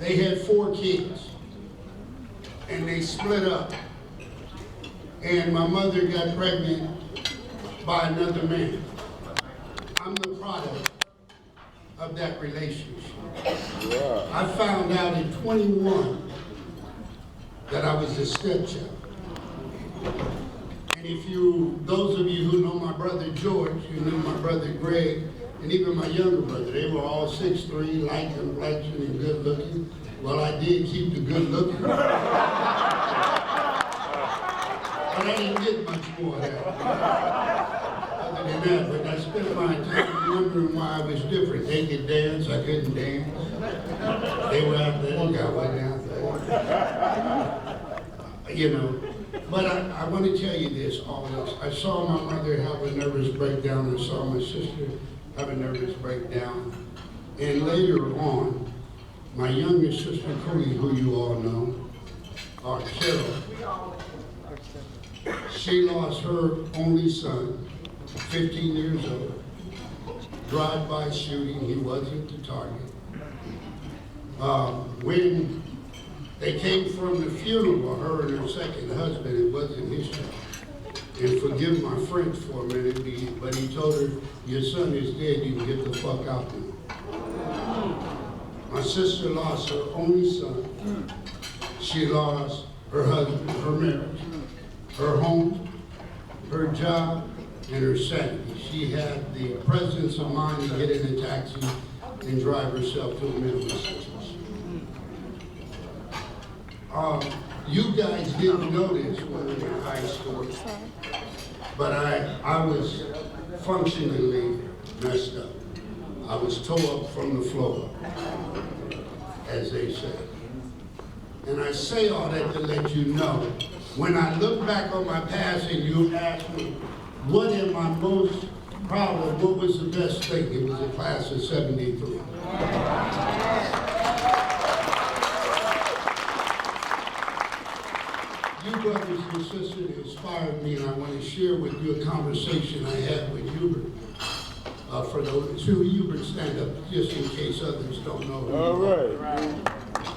They had 4 kids, and they split up. And my mother got pregnant by another man. I'm the product of that relationship. Yeah. I found out at 21 that I was a stepchild. And if you, those of you who know my brother George, you know my brother Greg, and even my younger brother, they were all 6'3", light complexion and good looking. Well, I did keep the good looking. But I didn't get much more of that. Other than that, but I spent my time wondering why I was different. They could dance, I couldn't dance. They were out there, I wasn't out there. You know, but I want to tell you this, all this. I saw my mother have a nervous breakdown. I saw my sister have a nervous breakdown. And later on, my youngest sister, Cody, who you all know, or Carol, she lost her only son, 15 years old, drive-by shooting. He wasn't the target. When they came from the funeral, her and her second husband, it wasn't his child. And forgive my French for a minute, but he told her, your son is dead, you can get the fuck out now. My sister lost her only son. She lost her husband, her marriage, her home, her job, and her sanity. She had the presence of mind to get in a taxi and drive herself to a mental institution. You guys didn't know this when we were in high school, but I was functionally messed up. I was tore up from the floor, as they say. And I say all that to let you know, when I look back on my past and you ask me, what am I most proud of, what was the best thing? It was a class of 73. You brothers and sisters inspired me, and I want to share with you a conversation I had with Hubert. For those two, Hubert, stand up just in case others don't know. All right.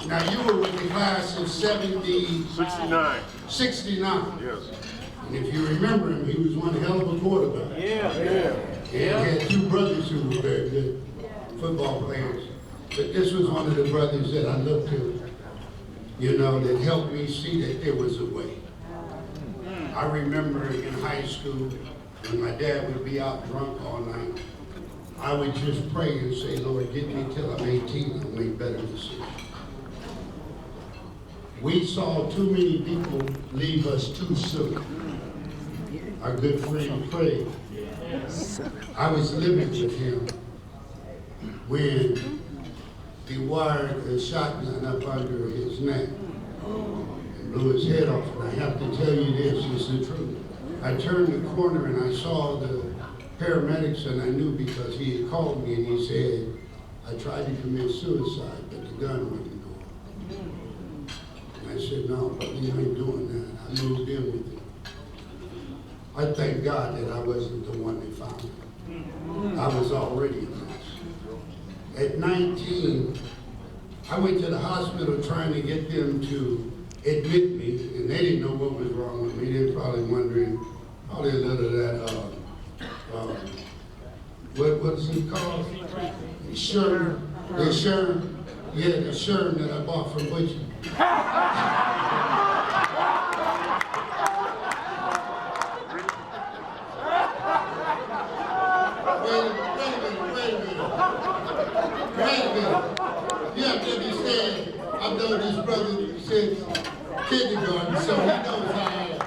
Now you were with the class of 69. 69. Yes. And if you remember him, he was one hell of a quarterback. Yeah. And he had 2 brothers who were very good football players. But this was one of the brothers that I looked to, you know, that helped me see that there was a way. I remember in high school, when my dad would be out drunk all night, I would just pray and say, Lord, get me till I'm 18, I'll make better decisions. We saw too many people leave us too soon. Our good friend Craig, I was living with him when he wired a shotgun up under his neck and blew his head off. And I have to tell you this, it's the truth. I turned the corner and I saw the paramedics, and I knew because he had called me and he said, I tried to commit suicide, but the gun wouldn't go off. And I said, no, brother, you ain't doing that. I moved in with him. I thank God that I wasn't the one that found him. I was already a mess. At 19, I went to the hospital trying to get them to admit me, and they didn't know what was wrong with me. They were probably wondering, probably a little of that, what is it called? Sherm. The Sherm. Yeah, the Sherm that I bought from Butcher. Wait a minute. You have to understand, I've known this brother since kindergarten, so he knows how I am.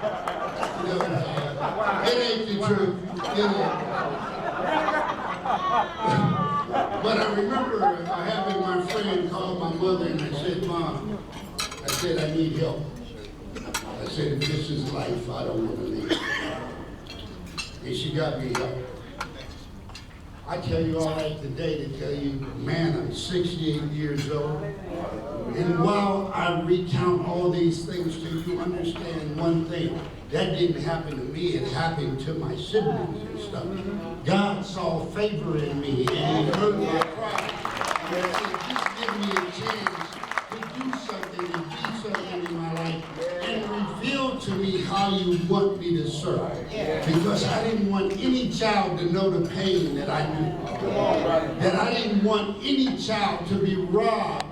He knows how I am. It ain't the truth. It ain't. But I remember having my friend call my mother and I said, Mom, I said, I need help. I said, if this is life, I don't want to leave. And she got me help. I tell you all that today to tell you, man, I'm 68 years old. And while I recount all these things to you, understand one thing. That didn't happen to me, it happened to my siblings and stuff. God saw favor in me and he heard my cry. And he said, just give me a chance to how you want me to serve. Because I didn't want any child to know the pain that I knew. That I didn't want any child to be robbed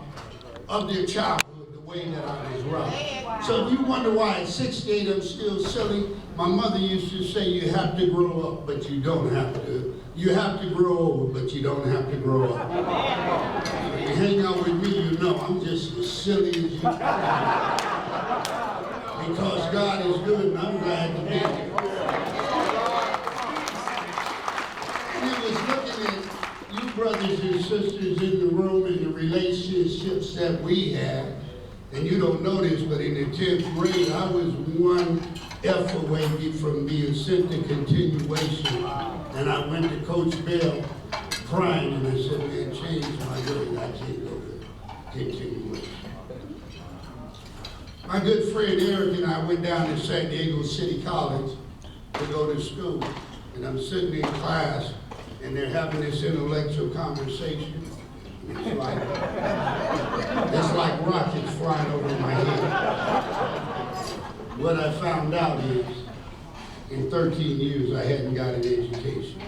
of their childhood the way that I was robbed. So if you wonder why at 68 I'm still silly, my mother used to say you have to grow up, but you don't have to. You have to grow old, but you don't have to grow up. If you hang out with me, you know I'm just as silly as you can. Because God is good and I'm glad to be here. And it was looking at you brothers and sisters in the room and the relationships that we had. And you don't know this, but in the 10th grade, I was one F away from being sent to continuation. And I went to Coach Bell crying and I said, man, change my grade. I can't go to continuation. My good friend Eric and I went down to San Diego City College to go to school. And I'm sitting in class and they're having this intellectual conversation. It's like rockets flying over my head. What I found out is, in 13 years, I hadn't got an education.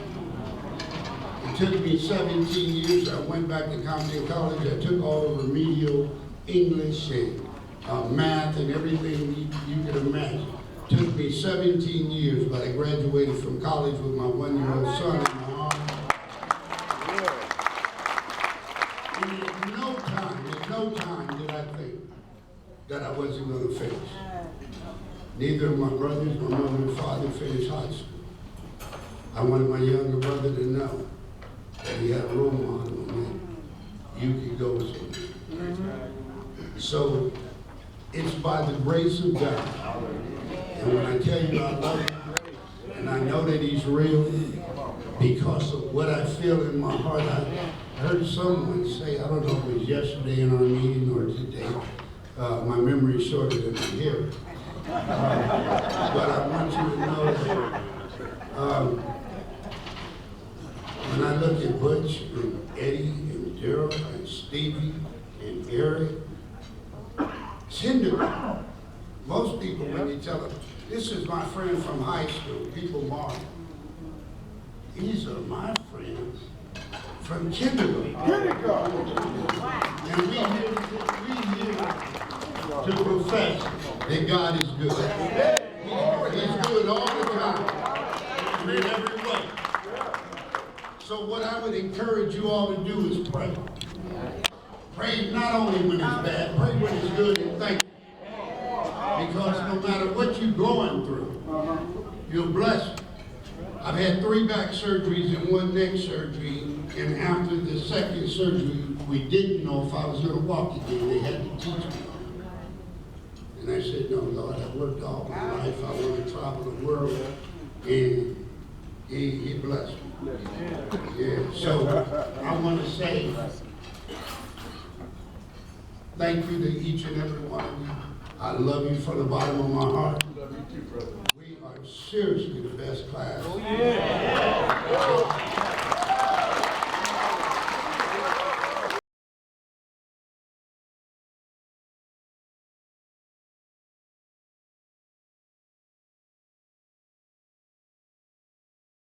It took me 17 years. I went back to Compton College. I took all the remedial English and math and everything you could imagine. It took me 17 years, but I graduated from college with my 1-year-old son in my arms. And in no time did I think that I wasn't going to finish. Neither of my brothers, my mother and father finished high school. I wanted my younger brother to know that he had a role model and that you could go somewhere. So it's by the grace of God. And when I tell you I love him, and I know that he's real, because of what I feel in my heart, I heard someone say, I don't know if it was yesterday in our meeting or today, my memory is shorter than my hearing. But I want you to know that when I look at Butch and Eddie and Daryl and Stevie and Eric, kindergarten, most people when you tell them, this is my friend from high school, people mark. These are my friends from kindergarten. And we here to profess that God is good. He's good all the time, and in every way. So what I would encourage you all to do is pray. Pray not only when it's bad, pray when it's good and thank you. Because no matter what you're going through, you're blessed. I've had 3 back surgeries and 1 neck surgery, and after the second surgery, we didn't know if I was going to walk again. They had to teach me. And I said, no, Lord, I've worked all my life. I want to travel the world. And he blessed me. Yeah. So I want to say thank you to each and every one of you. I love you from the bottom of my heart. Love you too, brother. We are seriously the best class. Oh, yeah.